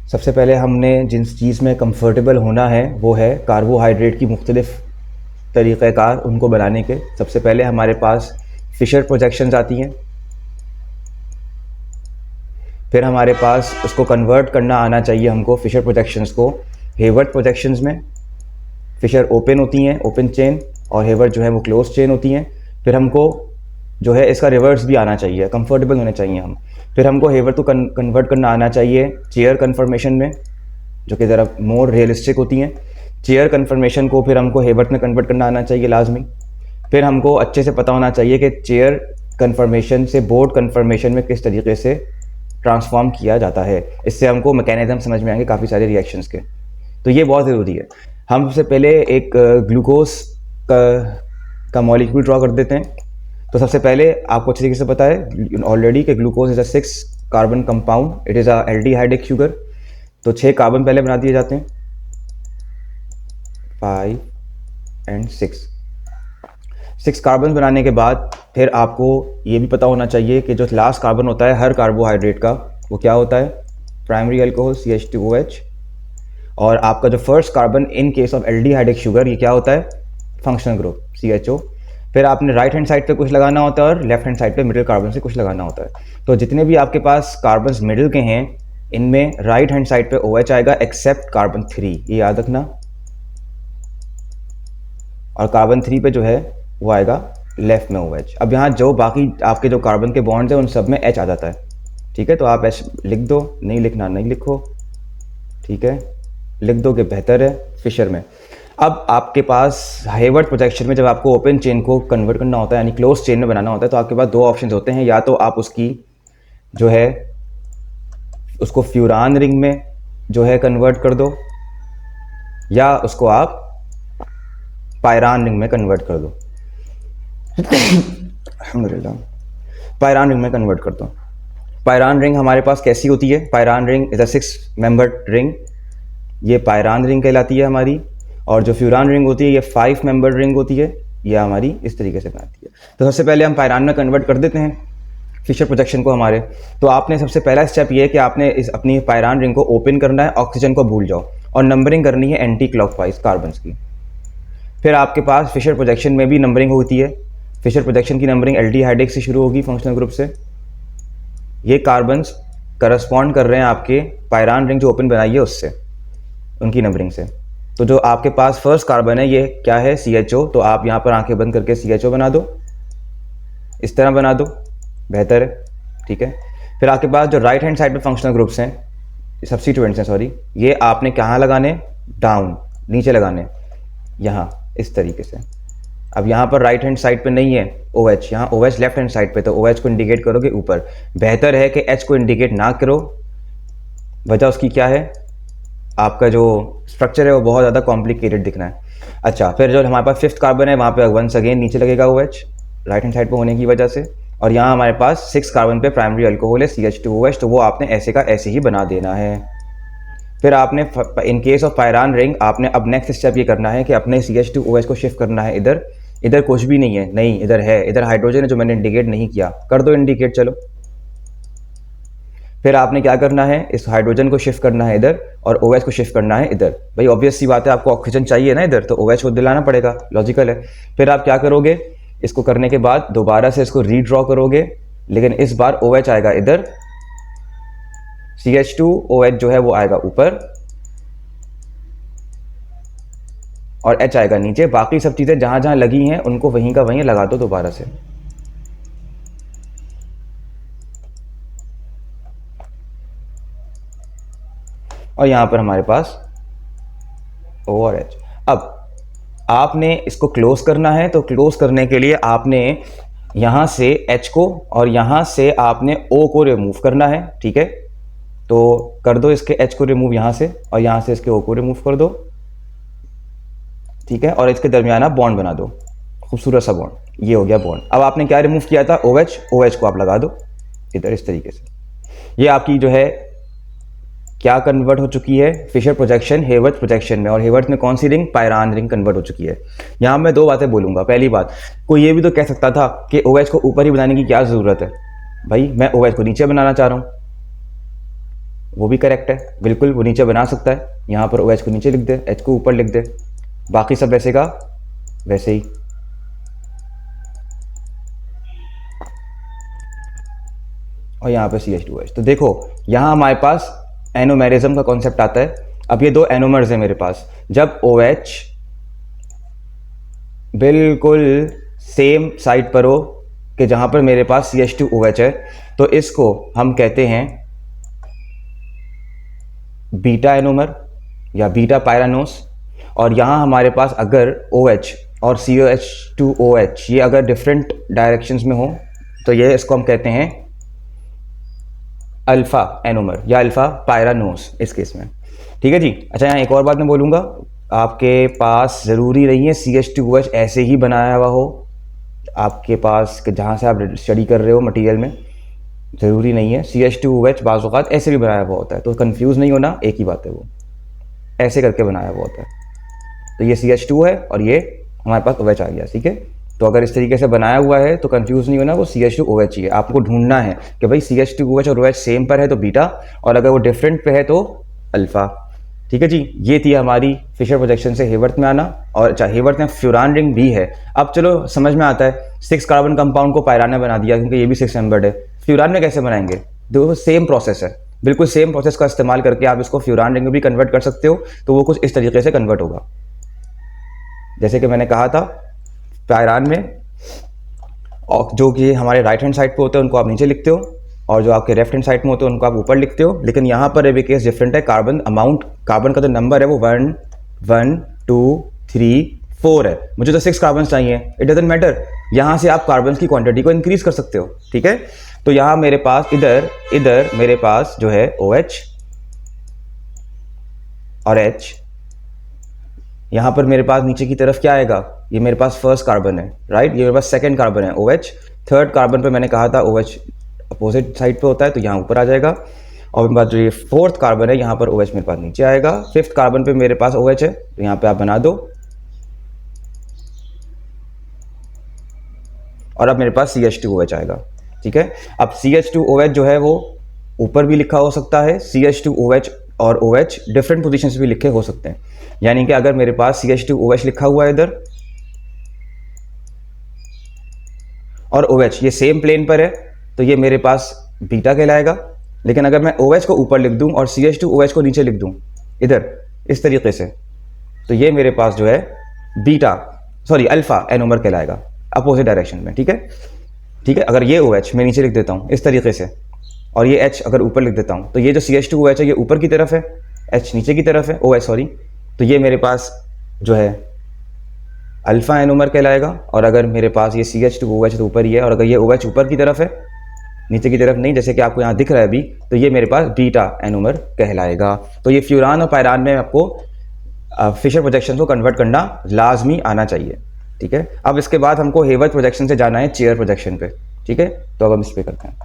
सबसे पहले हमने जिस चीज़ में कंफर्टेबल होना है वो है कार्बोहाइड्रेट की मुख्तलिफ़ तरीक़ेकार उनको बनाने के। सबसे पहले हमारे पास फिशर प्रोजेक्शंस आती हैं, फिर हमारे पास उसको कन्वर्ट करना आना चाहिए हमको फिशर प्रोजेक्शंस को हेवर्ट प्रोजेक्शंस में। फिशर ओपन होती हैं, ओपन चेन, और हेवर्ट जो है वो क्लोज चेन होती हैं। फिर हमको जो है इसका रिवर्स भी आना चाहिए, कंफर्टेबल होने चाहिए हम। फिर हमको हेवर्ट को कन्वर्ट करना आना चाहिए चेयर कन्फर्मेशन में, जो कि ज़रा मोर रियलिस्टिक होती हैं। चेयर कन्फर्मेशन को फिर हमको हेवर्ट में कन्वर्ट करना आना चाहिए लाजमी। फिर हमको अच्छे से पता होना चाहिए कि चेयर कन्फर्मेशन से बोर्ड कन्फर्मेशन में किस तरीके से ट्रांसफॉर्म किया जाता है। इससे हमको मैकेनिज्म समझ में आएंगे काफ़ी सारे रिएक्शंस के, तो ये बहुत ज़रूरी है। हम सबसे पहले एक ग्लूकोज का मॉलिक्यूल ड्रॉ कर देते हैं। तो सबसे पहले आपको अच्छी तरीके से पता है ऑलरेडी कि glucose is a 6 carbon compound, it is a aldehydic sugar. तो 6 कार्बन पहले बना दिए जाते हैं, 5 and 6 कार्बन बनाने के बाद फिर आपको ये भी पता होना चाहिए कि जो लास्ट कार्बन होता है हर कार्बोहाइड्रेट का वो क्या होता है, प्राइमरी अल्कोहल CH2OH। और आपका जो first carbon in case of aldehydic sugar ये क्या होता है, फंक्शनल ग्रुप CHO। फिर आपने राइट हैंड साइड पे कुछ लगाना होता है और लेफ्ट हैंड साइड पे मिडिल कार्बन से कुछ लगाना होता है। तो जितने भी आपके पास कार्बन मिडिल के हैं इनमें राइट हैंड साइड पे OH आएगा एक्सेप्ट कार्बन 3, ये याद रखना। और कार्बन 3 पे जो है वो आएगा लेफ्ट में OH। अब यहाँ जो बाकी आपके जो कार्बन के बॉन्ड्स हैं उन सब में H आ जाता है, ठीक है। तो आप H लिख दो, नहीं लिखना नहीं लिखो, ठीक है, लिख दो कि बेहतर है फिशर में। अब आपके पास हेवर्ट प्रोजेक्शन में जब आपको ओपन चेन को कन्वर्ट करना होता है यानी क्लोज चेन में बनाना होता है तो आपके पास दो ऑप्शन होते हैं, या तो आप उसकी जो है उसको फ्यूरान रिंग में जो है कन्वर्ट कर दो, या उसको आप पायरान रिंग में कन्वर्ट कर दो। अल्हम्दुलिल्लाह, पायरान रिंग में कन्वर्ट कर दो। पायरान रिंग हमारे पास कैसी होती है, pyran ring is a 6 membered ring, ये पायरान रिंग कहलाती है हमारी। और जो फ्यूरान रिंग होती है ये 5 मेंबर्ड रिंग होती है, ये हमारी इस तरीके से बनाती है। तो सबसे पहले हम पायरान में कन्वर्ट कर देते हैं फिशर प्रोजेक्शन को हमारे। तो आपने सबसे पहला स्टेप ये है कि आपने इस अपनी पायरान रिंग को ओपन करना है, ऑक्सीजन को भूल जाओ, और नंबरिंग करनी है एंटी क्लॉकवाइज कार्बन्स की। फिर आपके पास फिशर प्रोजेक्शन में भी नंबरिंग होती है। फिशर प्रोजेक्शन की नंबरिंग एल्डिहाइडिक से शुरू होगी, फंक्शनल ग्रुप से। ये कार्बन्स करस्पॉन्ड कर रहे हैं आपके पायरान रिंग जो ओपन बनाई है उससे, उनकी नंबरिंग से। तो जो आपके पास फर्स्ट कार्बन है ये क्या है, CHO। तो आप यहाँ पर आंखें बंद करके CHO बना दो, इस तरह बना दो, बेहतर है, ठीक है। फिर आपके पास जो राइट हैंड साइड पे फंक्शनल ग्रुप्स हैं, सब्स्टिट्यूएंट्स हैं सॉरी, ये आपने कहाँ लगाने, डाउन, नीचे लगाने, यहाँ इस तरीके से। अब यहाँ पर राइट हैंड साइड पे नहीं है OH, यहाँ OH लेफ्ट हैंड साइड पे, तो OH को इंडिकेट करोगे ऊपर। बेहतर है कि H को इंडिकेट ना करो, वजह उसकी क्या है, आपका जो स्ट्रक्चर है वो बहुत ज़्यादा कॉम्प्लिकेटेड दिखना है। अच्छा, फिर जो हमारे पास 5th कार्बन है वहाँ पे वंस अगेन नीचे लगेगा OH राइट हैंड साइड पे होने की वजह से। और यहाँ हमारे पास 6 कार्बन पे प्राइमरी अल्कोहल है CH2OH, तो वो आपने ऐसे का ऐसे ही बना देना है। फिर आपने in case of pyran ring आपने अब नेक्स्ट स्टेप ये करना है कि अपने CH2OH को शिफ्ट करना है इधर। इधर कुछ भी नहीं है, नहीं इधर है, इधर हाइड्रोजन है जो मैंने इंडिकेट नहीं किया, कर दो इंडिकेट, चलो। फिर आपने क्या करना है, इस हाइड्रोजन को शिफ्ट करना है इधर और OH को शिफ्ट करना है इधर। भाई ऑब्वियस सी बात है, आपको ऑक्सीजन चाहिए ना इधर, तो OH को दिलाना पड़ेगा, लॉजिकल है। फिर आप क्या करोगे, इसको करने के बाद दोबारा से इसको रीड्रॉ करोगे, लेकिन इस बार OH आएगा इधर, CH2OH जो है वो आएगा ऊपर और H आएगा नीचे। बाकी सब चीज़ें जहाँ जहाँ लगी हैं उनको वहीं का वहीं लगा दो दोबारा से। और यहाँ पर हमारे पास O और H। अब आपने इसको क्लोज करना है, तो क्लोज करने के लिए आपने यहाँ से H को और यहाँ से आपने O को रिमूव करना है, ठीक है। तो कर दो इसके H को रिमूव यहाँ से, और यहाँ से इसके O को रिमूव कर दो, ठीक है। और इसके दरमियान आप बॉन्ड बना दो, खूबसूरत सा बॉन्ड, ये हो गया बॉन्ड। अब आपने क्या रिमूव किया था, OH को आप लगा दो इधर इस तरीके से। ये आपकी जो है क्या कन्वर्ट हो चुकी है, फिशर प्रोजेक्शन हेवर्ट प्रोजेक्शन में। और हेवर्ट में कौन सी रिंग, पायरान रिंग कन्वर्ट हो चुकी है। यहाँ मैं दो बातें बोलूँगा। पहली बात, कोई ये भी तो कह सकता था कि OH को ऊपर ही बनाने की क्या ज़रूरत है। भाई मैं OH को नीचे बनाना चाह रहा हूँ, वो भी करेक्ट है, बिल्कुल वो नीचे बना सकता है। यहाँ पर OH को नीचे लिख दे, H को ऊपर लिख दे, बाकी सब वैसे का वैसे ही। और यहाँ पे CH2OH। तो देखो यहाँ हमारे पास एनोमेरिज्म का कॉन्सेप्ट आता है। अब ये दो एनोमर्स है मेरे पास, जब OH बिल्कुल सेम साइड पर हो कि जहाँ पर मेरे पास CH2OH है, तो इसको हम कहते हैं बीटा एनोमर या बीटा पायरानोस। और यहाँ हमारे पास अगर OH और CH2OH ये अगर डिफरेंट डायरेक्शंस में हो तो ये इसको हम कहते हैं अल्फा एनोमर या अल्फा पायरानोस इस केस में। ठीक है जी। अच्छा, यहाँ एक और बात मैं बोलूँगा, आपके पास ज़रूरी नहीं है CH2OH ऐसे ही बनाया हुआ हो, आपके पास जहाँ से आप स्टडी कर रहे हो मटेरियल में, ज़रूरी नहीं है। CH2OH बाज़ औक़ात ऐसे भी बनाया हुआ होता है, तो कंफ्यूज नहीं होना, एक ही बात है, वो ऐसे करके बनाया हुआ होता है। तो ये CH2 है और ये हमारे पास OH आ गया। ठीक है, तो अगर इस तरीके से बनाया हुआ है तो कंफ्यूज नहीं होना, वो CH2OH ही है। आपको ढूंढना है कि भाई CH2OH और OH सेम पर है तो बीटा, और अगर वो डिफरेंट पे है तो अल्फा। ठीक है जी, ये थी हमारी फिशर प्रोजेक्शन से हेवर्थ में आना। और अच्छा, हेवर्थ में फ्यूरान रिंग भी है। अब चलो समझ में आता है, 6 कार्बन कंपाउंड को पायरान में बना दिया क्योंकि ये भी 6 मेंबर्ड है। फ्यूरान में कैसे बनाएंगे? देखो सेम प्रोसेस है, बिल्कुल सेम प्रोसेस का इस्तेमाल करके आप इसको फ्यूरान रिंग में भी कन्वर्ट कर सकते हो। तो वो कुछ इस तरीके से कन्वर्ट होगा, जैसे कि मैंने कहा था पायरान में, और जो कि हमारे राइट हैंड साइड पे होते हैं उनको आप नीचे लिखते हो, और जो आपके लेफ्ट हैंड साइड में होते हैं उनको आप ऊपर लिखते हो। लेकिन यहाँ पर अभी केस डिफरेंट है, कार्बन अमाउंट, कार्बन का जो नंबर है वो 1 1 2 3 4 है। मुझे तो 6 कार्बन चाहिए, इट डजंट मैटर। यहाँ से आप कार्बन की क्वांटिटी को इंक्रीज कर सकते हो। ठीक है, तो यहाँ मेरे पास इधर मेरे पास जो है OH और H, यहाँ पर मेरे पास नीचे की तरफ क्या आएगा? ये मेरे पास फर्स्ट कार्बन है, राइट, ये मेरे पास सेकंड कार्बन है OH। थर्ड कार्बन पे मैंने कहा था OH अपोजिट साइड पे होता है तो यहाँ ऊपर आ जाएगा। और मेरे पास जो ये फोर्थ कार्बन है यहाँ पर OH मेरे पास नीचे आएगा। फिफ्थ कार्बन पे मेरे पास OH है तो यहाँ पे आप बना दो, और अब मेरे पास CH2OH आएगा। ठीक है, अब CH2OH जो है वो ऊपर भी लिखा हो सकता है, CH2OH और OH डिफरेंट पोजीशंस भी लिखे हो सकते हैं। यानी कि अगर मेरे पास CH2OH लिखा हुआ है इधर और OH ये सेम प्लेन पर है तो ये मेरे पास बीटा कहलाएगा। लेकिन अगर मैं OH को ऊपर लिख दूं और CH2OH को नीचे लिख दूं इधर इस तरीके से, तो ये मेरे पास जो है अल्फा एनोमर कहलाएगा, अपोजिट डायरेक्शन में। ठीक है, अगर ये OH मैं नीचे लिख देता हूँ इस तरीके से, और ये H अगर ऊपर लिख देता हूँ, तो ये जो CH2OH है ये ऊपर की तरफ है, H नीचे की तरफ है, OH सॉरी, तो ये मेरे पास जो है अल्फा एनोमर कहलाएगा। और अगर मेरे पास ये CH2OH तो ऊपर ही है, और अगर ये OH ऊपर की तरफ है नीचे की तरफ नहीं, जैसे कि आपको यहाँ दिख रहा है अभी, तो ये मेरे पास बीटा एनोमर कहलाएगा। तो ये फ्यूरान और पायरान में आपको फिशर प्रोजेक्शन को कन्वर्ट करना लाजमी आना चाहिए। ठीक है, अब इसके बाद हमको हेवर्थ प्रोजेक्शन से जाना है चेयर प्रोजेक्शन पे। ठीक है, तो अब हम इस पे करते हैं।